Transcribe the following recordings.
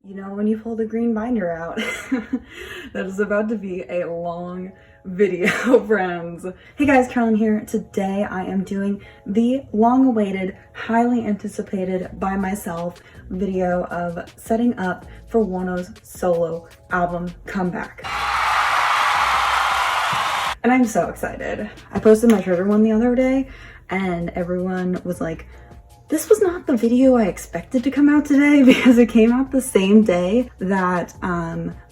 You know, when you pull the green binder out, that is about to be a long video, friends. Hey guys, Carolyn here. Today I am doing the long-awaited, highly anticipated by myself video of setting up for Wonho's solo album comeback. And I'm so excited. I posted my Twitter one the other day and everyone was like, this was not the video I expected to come out today, because it came out the same day that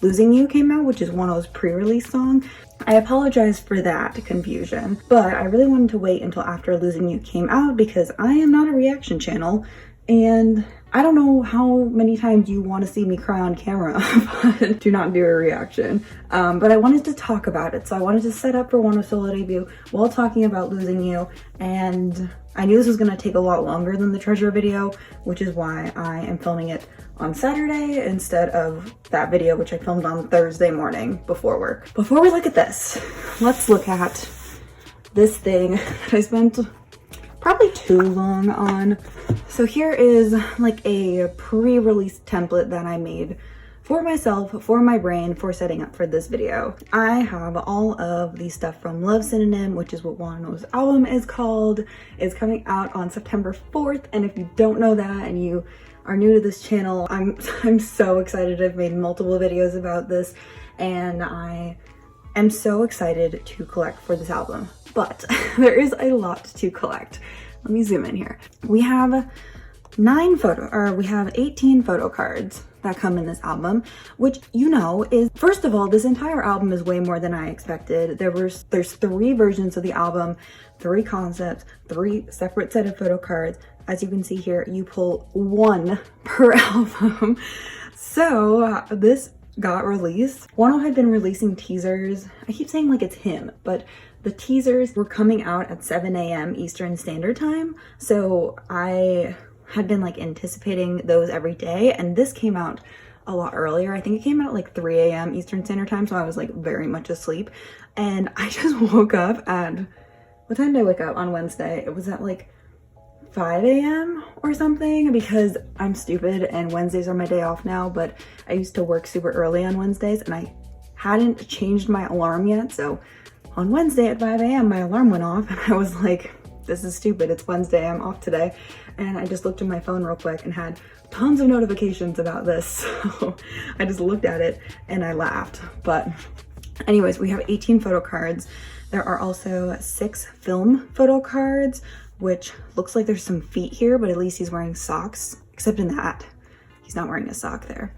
Losing You came out, which is Wonho's pre-release song. I apologize for that confusion, but I really wanted to wait until after Losing You came out because I am not a reaction channel and I don't know how many times you want to see me cry on camera, but do not do a reaction. But I wanted to talk about it, so I wanted to set up for Wonho's solo debut while talking about Losing You, and I knew this was going to take a lot longer than the Treasure video, which is why I am filming it on Saturday instead of that video, which I filmed on Thursday morning before work. Before we look at this, let's look at this thing that I spent probably too long on. So here is like a pre-release template that I made for myself, for my brain, for setting up for this video. I have all of the stuff from Love Synonym, which is what Wonho's album is called. It's coming out on September 4th, and if you don't know that and you are new to this channel, I'm so excited. I've made multiple videos about this, and I am so excited to collect for this album. But there is a lot to collect. Let me zoom in here. We have 18 photo cards that come in this album, which, you know, is, first of all, this entire album is way more than I expected. There's 3 versions of the album, 3 concepts, 3 separate set of photo cards. As you can see here, you pull 1 per album. So this got released. Wonho had been releasing teasers. I keep saying like it's him, but the teasers were coming out at 7 a.m. Eastern Standard Time. So I had been like anticipating those every day, and this came out a lot earlier. I think it came out at like 3 a.m. Eastern Standard Time, so I was like very much asleep. And I just woke up at, what time did I wake up on Wednesday? It was at like 5 a.m. or something, because I'm stupid and Wednesdays are my day off now, but I used to work super early on Wednesdays and I hadn't changed my alarm yet. So on Wednesday at 5 a.m. my alarm went off and I was like, this is stupid, it's Wednesday, I'm off today. And I just looked at my phone real quick and had tons of notifications about this. So I just looked at it and I laughed. But anyways, we have 18 photo cards. There are also 6 film photo cards, which looks like there's some feet here, but at least he's wearing socks, except in that he's not wearing a sock there.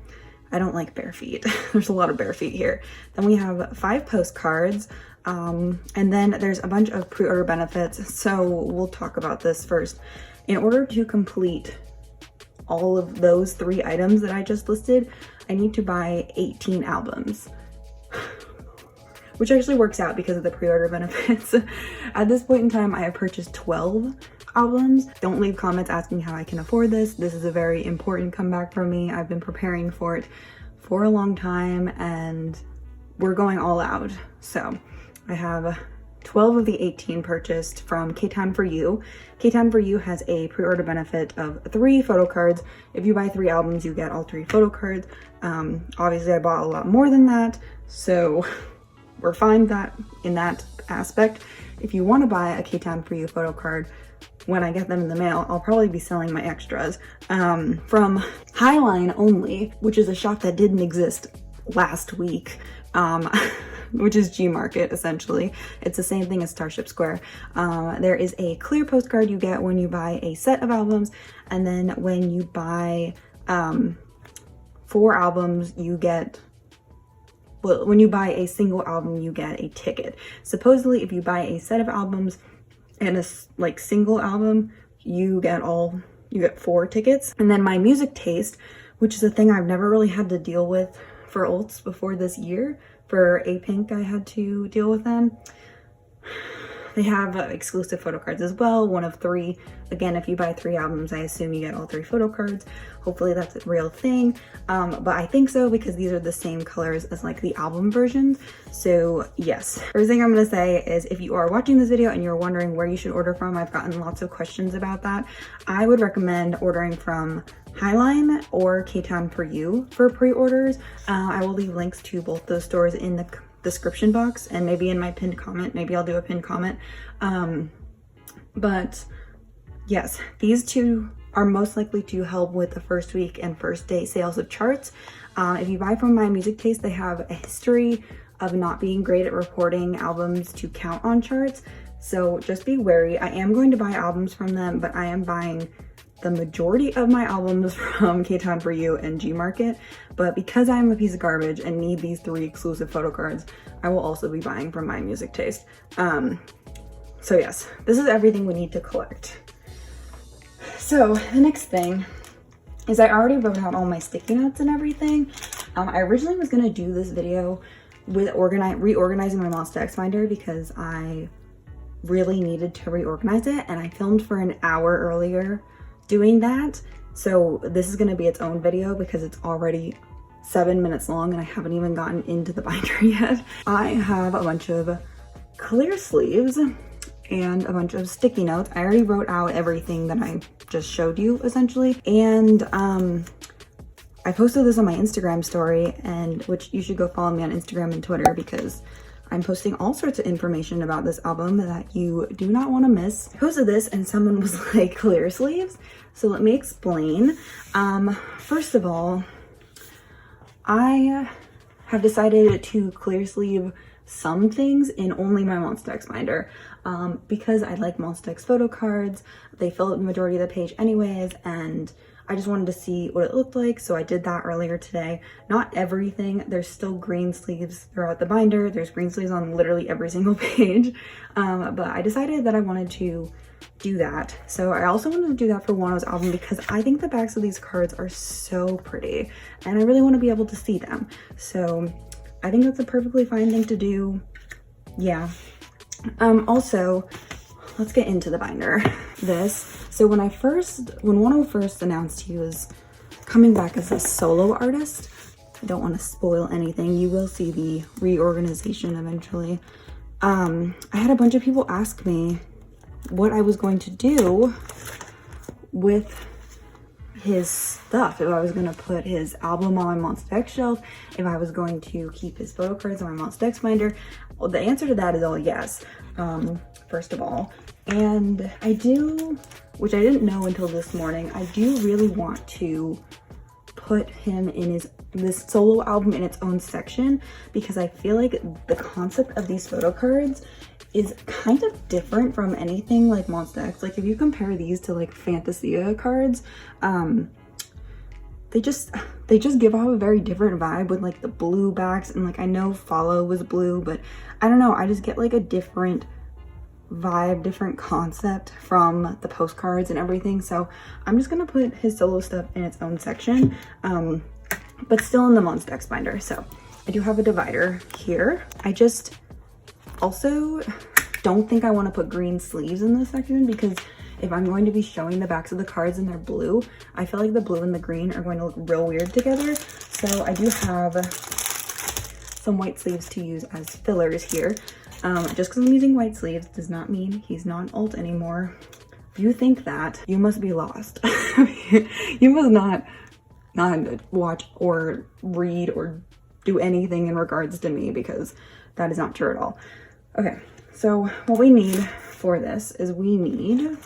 I don't like bare feet. There's a lot of bare feet here. Then we have 5 postcards. And then there's a bunch of pre-order benefits. So we'll talk about this first. In order to complete all of those 3 items that I just listed, I need to buy 18 albums, which actually works out because of the pre-order benefits. At this point in time, I have purchased 12 albums. Don't leave comments asking how I can afford this. This is a very important comeback for me. I've been preparing for it for a long time and we're going all out. So I have 12 of the 18 purchased from K-Town For You. K-Town For You has a pre-order benefit of 3 photo cards. If you buy 3 albums, you get all 3 photo cards. Obviously I bought a lot more than that, so we're fine in that aspect. If you want to buy a K-Town For You photo card, when I get them in the mail, I'll probably be selling my extras from Highline Only, which is a shop that didn't exist last week, which is G-Market essentially. It's the same thing as Starship Square. There is a clear postcard you get when you buy a set of albums, and then when you buy 4 albums, you get, well, when you buy a single album, you get a ticket. Supposedly, if you buy a set of albums and a like single album, you get 4 tickets. And then my music taste, which is a thing I've never really had to deal with for Ults before this year. For A Pink, I had to deal with them. They have exclusive photo cards as well, one of 3. Again, if you buy 3 albums, I assume you get all 3 photo cards. Hopefully that's a real thing. But I think so because these are the same colors as like the album versions. So yes, first thing I'm gonna say is if you are watching this video and you're wondering where you should order from, I've gotten lots of questions about that. I would recommend ordering from Highline or K-Town for You for pre-orders. I will leave links to both those stores in the description box and maybe in my pinned comment. Maybe I'll do a pinned comment. But yes, these 2 are most likely to help with the first week and first day sales of charts. If you buy from My Music Taste, they have a history of not being great at reporting albums to count on charts. So just be wary. I am going to buy albums from them, but I am buying the majority of my albums from K-Town for You and Gmarket. But because I am a piece of garbage and need these 3 exclusive photo cards, I will also be buying from My Music Taste. So yes, this is everything we need to collect. So the next thing is I already wrote out all my sticky notes and everything. I originally was gonna do this video with reorganizing my Monster X binder because I really needed to reorganize it, and I filmed for an hour earlier doing that. So this is going to be its own video because it's already 7 minutes long and I haven't even gotten into the binder yet. I have a bunch of clear sleeves and a bunch of sticky notes. I already wrote out everything that I just showed you essentially. And I posted this on my Instagram story, and which you should go follow me on Instagram and Twitter because I'm posting all sorts of information about this album that you do not want to miss. I posted this and someone was like, clear sleeves? So let me explain. First of all, I have decided to clear sleeve some things in only my Monster X binder because I like Monster X photo cards. They fill up the majority of the page anyways, and I just wanted to see what it looked like, so I did that earlier today. Not everything, there's still green sleeves throughout the binder. There's green sleeves on literally every single page, but I decided that I wanted to do that. So I also wanted to do that for Wonho's album because I think the backs of these cards are so pretty, and I really want to be able to see them. So I think that's a perfectly fine thing to do. Yeah. Also, let's get into the binder. So when Wonho first announced he was coming back as a solo artist, I don't want to spoil anything. You will see the reorganization eventually. I had a bunch of people ask me what I was going to do with his stuff, if I was going to put his album on my Monster X shelf, if I was going to keep his photo cards on my Monster X binder. Well, the answer to that is all yes, first of all. And I do, which I didn't know until this morning, I do really want to put him in this solo album in its own section because I feel like the concept of these photo cards is kind of different from anything like Monster X. Like if you compare these to like Fantasia cards, they just give off a very different vibe with like the blue backs, and like I know Follow was blue, but I don't know, I just get like a different vibe, different concept from the postcards and everything. So I'm just gonna put his solo stuff in its own section, but still in the Monster X binder. So I do have a divider here. I just also don't think I want to put green sleeves in this section because if I'm going to be showing the backs of the cards and they're blue, I feel like the blue and the green are going to look real weird together. So I do have some white sleeves to use as fillers here. Just because I'm using white sleeves does not mean he's not alt anymore. If you think that, you must be lost. You must not watch or read or do anything in regards to me because that is not true at all. Okay, so what we need for this is we need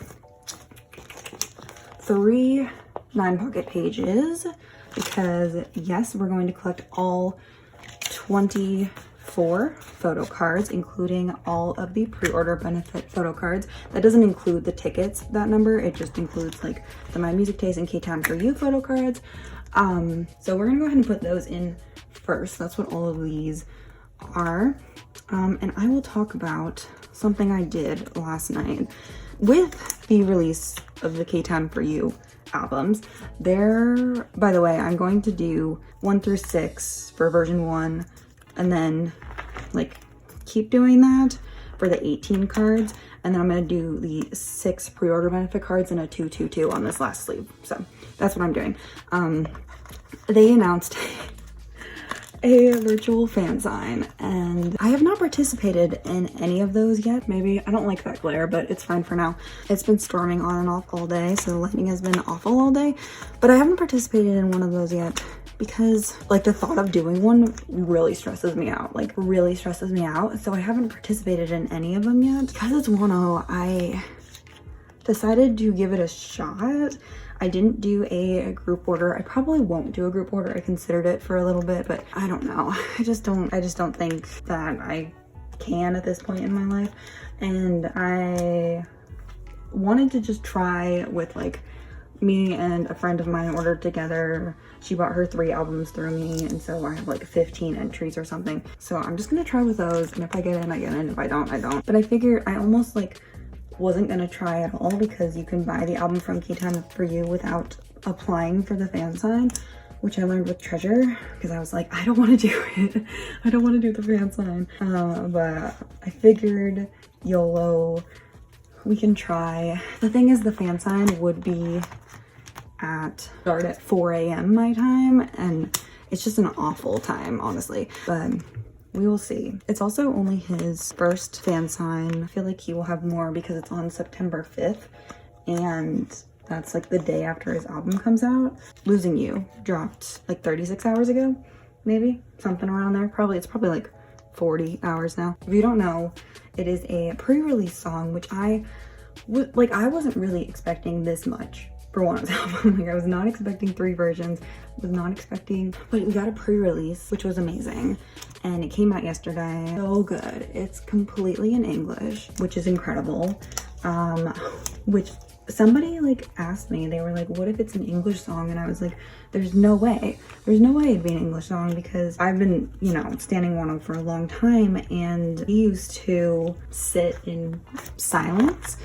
3 9-pocket pages because yes, we're going to collect all 24 photo cards, including all of the pre-order benefit photo cards. That doesn't include the tickets, that number. It just includes like the My Music Taste and K-Town for You photo cards. So we're gonna go ahead and put those in first. That's what all of these are. And I will talk about something I did last night with the release of the K-Town for You albums. There, by the way, I'm going to do 1 through 6 for version 1 and then like keep doing that. for the 18 cards, and then I'm gonna do the 6 pre-order benefit cards and a 222 on this last sleeve. So that's what I'm doing. They announced a virtual fan sign, and I have not participated in any of those yet. Maybe I don't like that glare, but it's fine for now. It's been storming on and off all day, so the lighting has been awful all day, but I haven't participated in one of those yet because like the thought of doing one really stresses me out, like really stresses me out. So I haven't participated in any of them yet. Because it's Wonho, I decided to give it a shot. I didn't do a group order. I probably won't do a group order. I considered it for a little bit, but I don't know. I just don't think that I can at this point in my life. And I wanted to just try with like me and a friend of mine ordered together. She bought her 3 albums through me, and so I have like 15 entries or something. So I'm just gonna try with those, and if I get in, I get in. If I don't, I don't. But I figured I almost like wasn't gonna try at all because you can buy the album from Key Time For You without applying for the fan sign, which I learned with Treasure, because I was like, I don't want to do it. I don't want to do the fan sign. But I figured YOLO, we can try. The thing is, the fan sign would be start at 4 a.m. my time, and it's just an awful time, honestly, but we will see. It's also only his first fan sign. I feel like he will have more because it's on September 5th, and that's like the day after his album comes out. Losing You dropped like 36 hours ago, maybe something around there. It's probably like 40 hours now. If you don't know, it is a pre-release song, which I wasn't really expecting this much for Wonho's album. Like I was not expecting 3 versions, was not expecting, but we got a pre-release, which was amazing. And it came out yesterday. So good. It's completely in English, which is incredible. Which somebody like asked me, they were like, what if it's an English song? And I was like, there's no way it'd be an English song, because I've been, you know, standing Wonho for a long time, and he used to sit in silence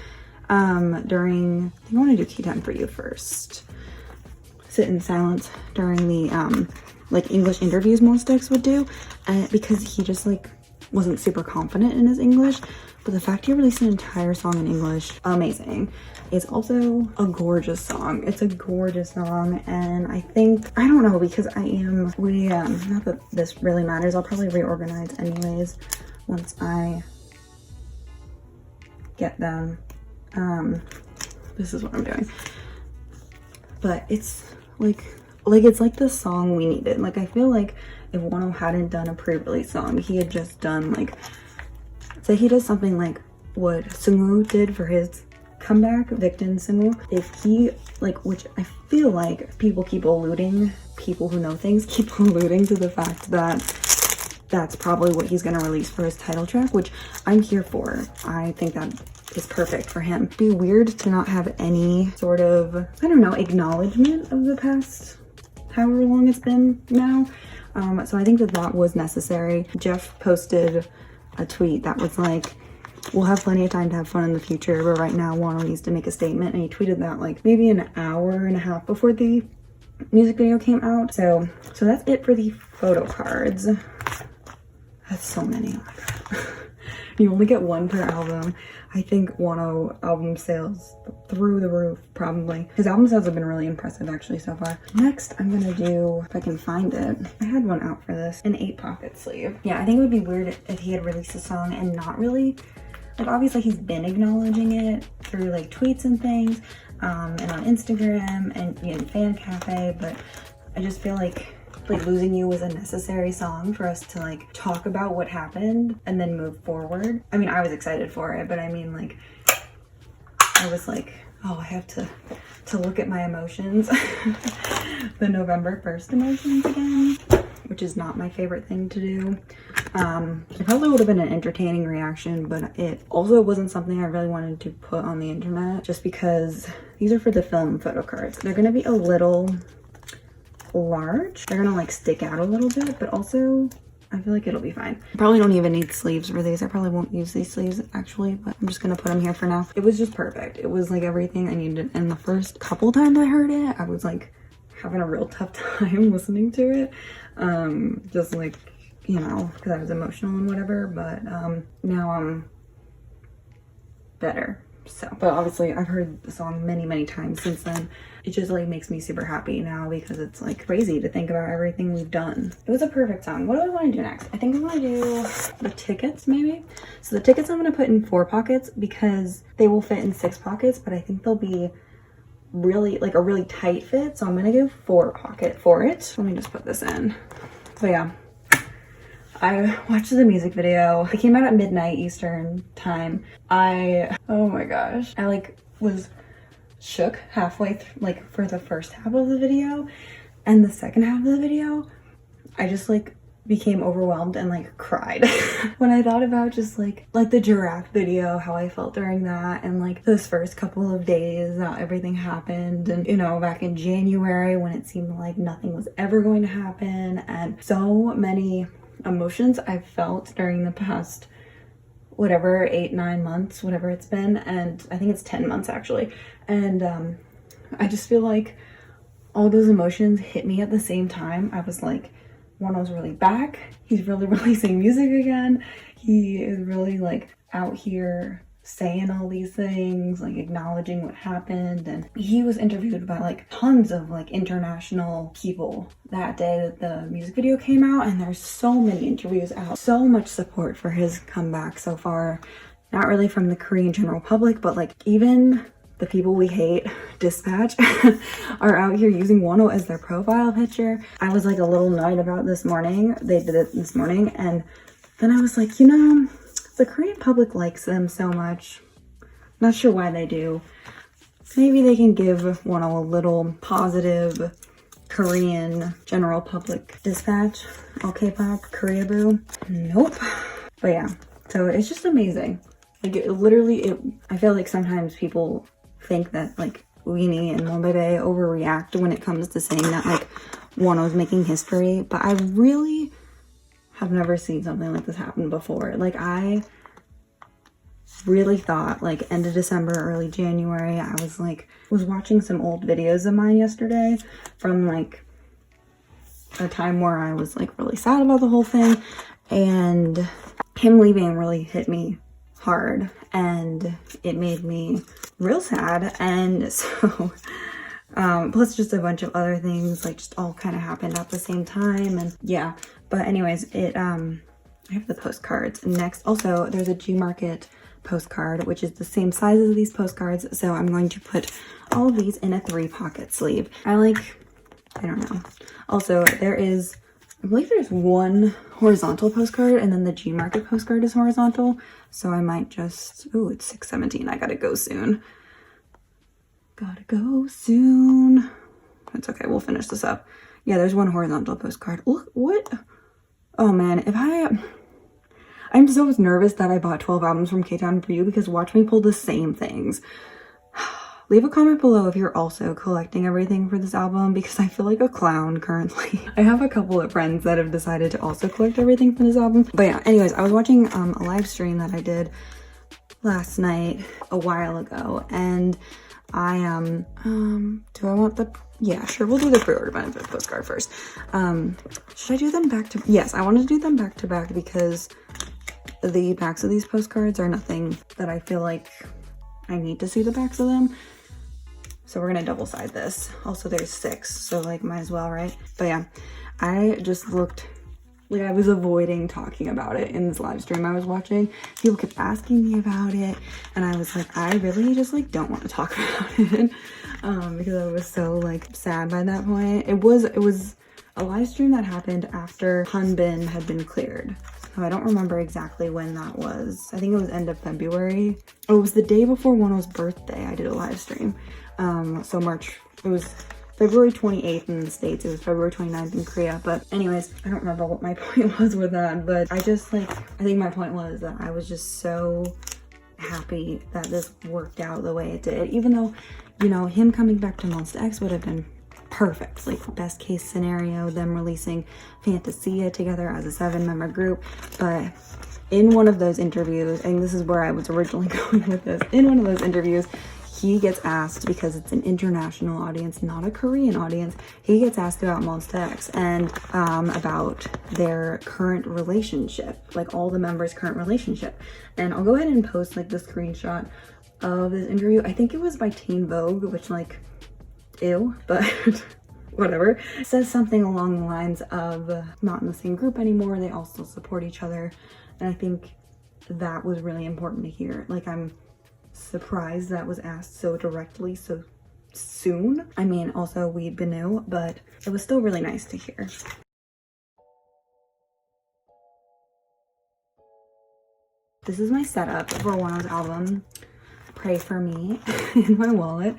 during, I think I want to do Key Time For You first. Sit in silence during the like English interviews most decks would do, because he just like wasn't super confident in his English. But the fact he released an entire song in English, amazing. It's also a gorgeous song. It's a gorgeous song, and I think, I don't know, because not that this really matters, I'll probably reorganize anyways once I get them. This is what I'm doing, but it's like it's like the song we needed. Like I feel like if Wonho hadn't done a pre-release song, he had just done like, say he does something like what Sungwoo did for his comeback, Victon Sungwoo. If he like, which I feel like people who know things keep alluding to the fact that that's probably what he's gonna release for his title track, which I'm here for. I think that is perfect for him. It'd be weird to not have any sort of, I don't know, acknowledgement of the past however long it's been now. So I think that was necessary. Jeff posted a tweet that was like, we'll have plenty of time to have fun in the future, but right now Wonho needs to make a statement. And he tweeted that like maybe an hour and a half before the music video came out. So that's it for the photo cards. That's so many. Oh my god. You only get 1 per album. I think Wonho album sales through the roof, probably. His album sales have been really impressive actually so far. Next, I'm gonna do, if I can find it, I had one out for this, an 8-pocket sleeve. Yeah, I think it would be weird if he had released a song and not really, like obviously he's been acknowledging it through like tweets and things, and on Instagram and in Fan Cafe, but I just feel like Losing You was a necessary song for us to like talk about what happened and then move forward. I mean, I was excited for it, but I mean like, I was like, oh, I have to look at my emotions. The November 1st emotions again, which is not my favorite thing to do. It probably would have been an entertaining reaction, but it also wasn't something I really wanted to put on the internet, just because these are for the film photo cards. They're gonna be a little large. They're gonna like stick out a little bit, but also I feel like it'll be fine. I probably don't even need sleeves for these. I probably won't use these sleeves actually, but I'm just gonna put them here for now. It was just perfect. It was like everything I needed. And the first couple times I heard it, I was like having a real tough time listening to it. Just like, you know, because I was emotional and whatever, but now I'm better. So, but obviously I've heard the song many times since then. It just like makes me super happy now because it's like crazy to think about everything we've done. It was a perfect song. What do I want to do next? I think I'm gonna do the tickets maybe. So the tickets I'm gonna put in 4 pockets because they will fit in 6 pockets, but I think they'll be really like a really tight fit. So I'm gonna give 4 pocket for it. Let me just put this in. So yeah. I watched the music video. It came out at midnight Eastern time. Oh my gosh. I like was shook halfway like for the first half of the video, and the second half of the video, I just like became overwhelmed and like cried when I thought about just like the giraffe video, how I felt during that, and like those first couple of days that everything happened, and you know, back in January when it seemed like nothing was ever going to happen, and so many emotions I've felt during the past whatever 8-9 months, whatever it's been, and I think it's 10 months actually, and I just feel like all those emotions hit me at the same time. I was like, Wonho's really back, he's really releasing music again, he is really like out here saying all these things, like acknowledging what happened, and he was interviewed by like tons of like international people that day that the music video came out, and there's so many interviews out, so much support for his comeback so far, not really from the Korean general public, but like even the people we hate, Dispatch, are out here using Wonho as their profile picture. I was like a little annoyed about this morning, they did it this morning, and then I was like, you know, the Korean public likes them so much. Not sure why they do. Maybe they can give Wonho a little positive Korean general public dispatch. All K-pop, Korea boo. Nope. But yeah, so it's just amazing. Like I feel like sometimes people think that like Weenie and Monbebe overreact when it comes to saying that like Wonho's making history, but I really have never seen something like this happen before. Like I really thought like end of December, early January, I was watching some old videos of mine yesterday from like a time where I was like really sad about the whole thing, and him leaving really hit me hard and it made me real sad. And so plus just a bunch of other things like just all kind of happened at the same time, and yeah. But anyways, I have the postcards next. Also, there's a G-Market postcard, which is the same size as these postcards. So I'm going to put all of these in a 3-pocket sleeve. I don't know. Also, I believe there's one horizontal postcard, and then the G-Market postcard is horizontal. So I might just, oh, it's 6:17. I gotta go soon. That's okay. We'll finish this up. Yeah, there's one horizontal postcard. Look, what? Oh man, I'm so nervous that I bought 12 albums from K-Town for you, because watch me pull the same things. Leave a comment below if you're also collecting everything for this album, because I feel like a clown currently. I have a couple of friends that have decided to also collect everything for this album. But yeah, anyways, I was watching a live stream that I did last night a while ago, and I do I want the, yeah, sure, we'll do the pre-order benefit postcard first. Should I do them back to, yes, I want to do them back to back because the backs of these postcards are nothing that I feel like I need to see the backs of them. So we're gonna double side this. Also there's 6, so like might as well, right? But yeah, I just looked like I was avoiding talking about it in this live stream I was watching. People kept asking me about it, and I was like, I really just like don't want to talk about it because I was so like sad by that point. It was a live stream that happened after Hanbin had been cleared. So I don't remember exactly when that was. I think it was end of February. Oh, it was the day before Wonho's birthday I did a live stream. So it was February 28th in the States. It was February 29th in Korea. But anyways, I don't remember what my point was with that. But I think my point was that I was just so happy that this worked out the way it did. Even though, you know, him coming back to Monsta X would have been perfect. Like best case scenario, them releasing Fantasia together as a 7-member group. But in one of those interviews, and this is where I was originally going with this, in one of those interviews, he gets asked, because it's an international audience, not a Korean audience, he gets asked about Monster X and about their current relationship, like all the members' current relationship. And I'll go ahead and post like the screenshot of this interview. I think it was by Teen Vogue, which like, ew, but whatever. It says something along the lines of not in the same group anymore, they all still support each other. And I think that was really important to hear. Like, I'm surprised that was asked so directly so soon. I mean, also we've been new, but it was still really nice to hear. This is my setup for Wonho's album, Pray For Me, in my wallet.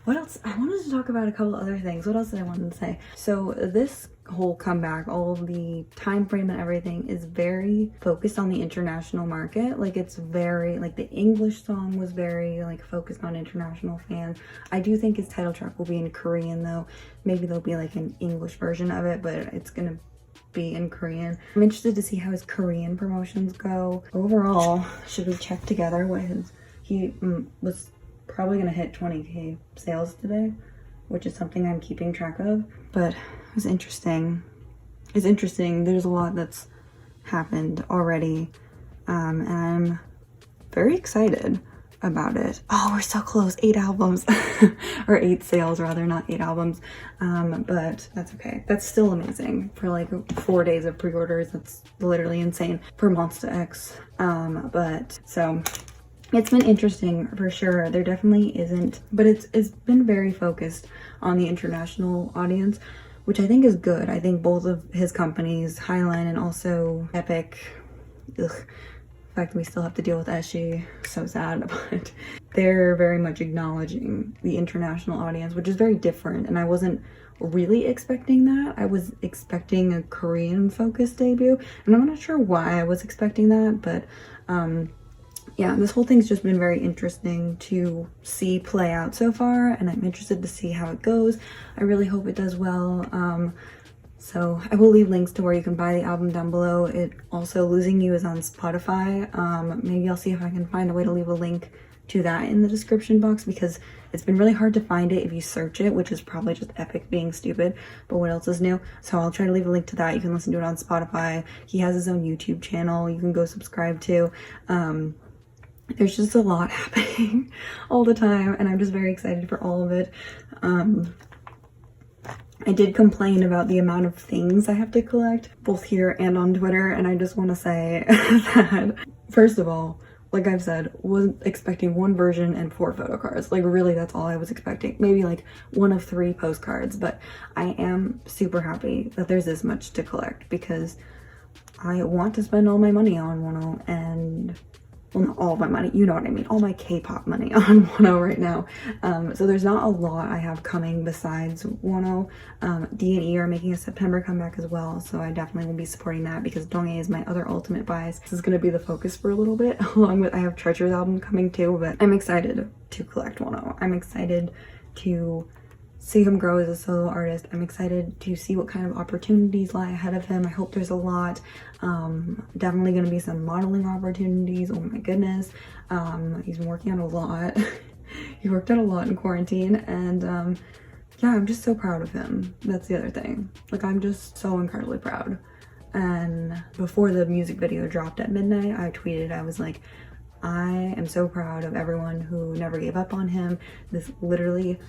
What else? I wanted to talk about a couple other things. What else did I want to say? So this whole comeback, all of the time frame and everything is very focused on the international market. Like, it's very, like, the English song was very like focused on international fans. I do think his title track will be in Korean though. Maybe there'll be like an English version of it, but it's gonna be in Korean. I'm interested to see how his Korean promotions go. Overall, should we check together what he was probably gonna hit 20k sales today, which is something I'm keeping track of. But it was interesting. It's interesting. There's a lot that's happened already, and I'm very excited about it. Oh, we're so close. 8 albums or 8 sales rather, not 8 albums. But that's okay. That's still amazing for like 4 days of pre-orders. That's literally insane for Monster X. But so it's been interesting for sure. There definitely isn't, but it's been very focused on the international audience, which I think is good. I think both of his companies, Highline and also Epic, the fact that we still have to deal with Eshi, so sad, but they're very much acknowledging the international audience, which is very different. And I wasn't really expecting that. I was expecting a Korean focused debut, and I'm not sure why I was expecting that, but yeah, this whole thing's just been very interesting to see play out so far, and I'm interested to see how it goes. I really hope it does well. So I will leave links to where you can buy the album down below. It also, Losing You is on Spotify. Maybe I'll see if I can find a way to leave a link to that in the description box, because it's been really hard to find it if you search it, which is probably just Epic being stupid, but what else is new? So I'll try to leave a link to that. You can listen to it on Spotify. He has his own YouTube channel you can go subscribe to. There's just a lot happening all the time, and I'm just very excited for all of it. I did complain about the amount of things I have to collect, both here and on Twitter, and I just want to say that, first of all, like I've said, was expecting 1 version and 4 photo cards. Like, really, that's all I was expecting. Maybe like 1 of 3 postcards, but I am super happy that there's this much to collect, because I want to spend all my money on Wonho, and well, not all of my money, you know what I mean, all my K-pop money on Wonho right now. So there's not a lot I have coming besides Wonho. D&E are making a September comeback as well, so I definitely will be supporting that, because Donghae is my other ultimate bias. This is going to be the focus for a little bit, along with I have Treasure's album coming too, but I'm excited to collect Wonho. I'm excited to see him grow as a solo artist. I'm excited to see what kind of opportunities lie ahead of him. I hope there's a lot. Definitely going to be some modeling opportunities. Oh my goodness. He's been working on a lot. He worked out a lot in quarantine, and yeah, I'm just so proud of him. That's the other thing. Like, I'm just so incredibly proud. And before the music video dropped at midnight, I tweeted, I was like, I am so proud of everyone who never gave up on him. This literally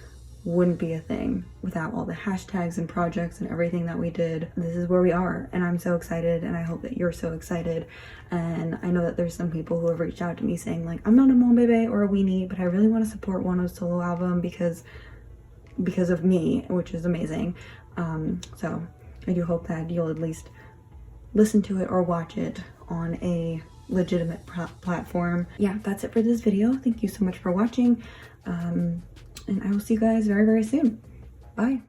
wouldn't be a thing without all the hashtags and projects and everything that we did. This is where we are, and I'm so excited, and I hope that you're so excited. And I know that there's some people who have reached out to me saying like, I'm not a Mon Bebe or a weenie, but I really want to support Wonho's solo album because of me, which is amazing. So I do hope that you'll at least listen to it or watch it on a legitimate platform. Yeah, that's it for this video. Thank you so much for watching. And I will see you guys very, very soon. Bye.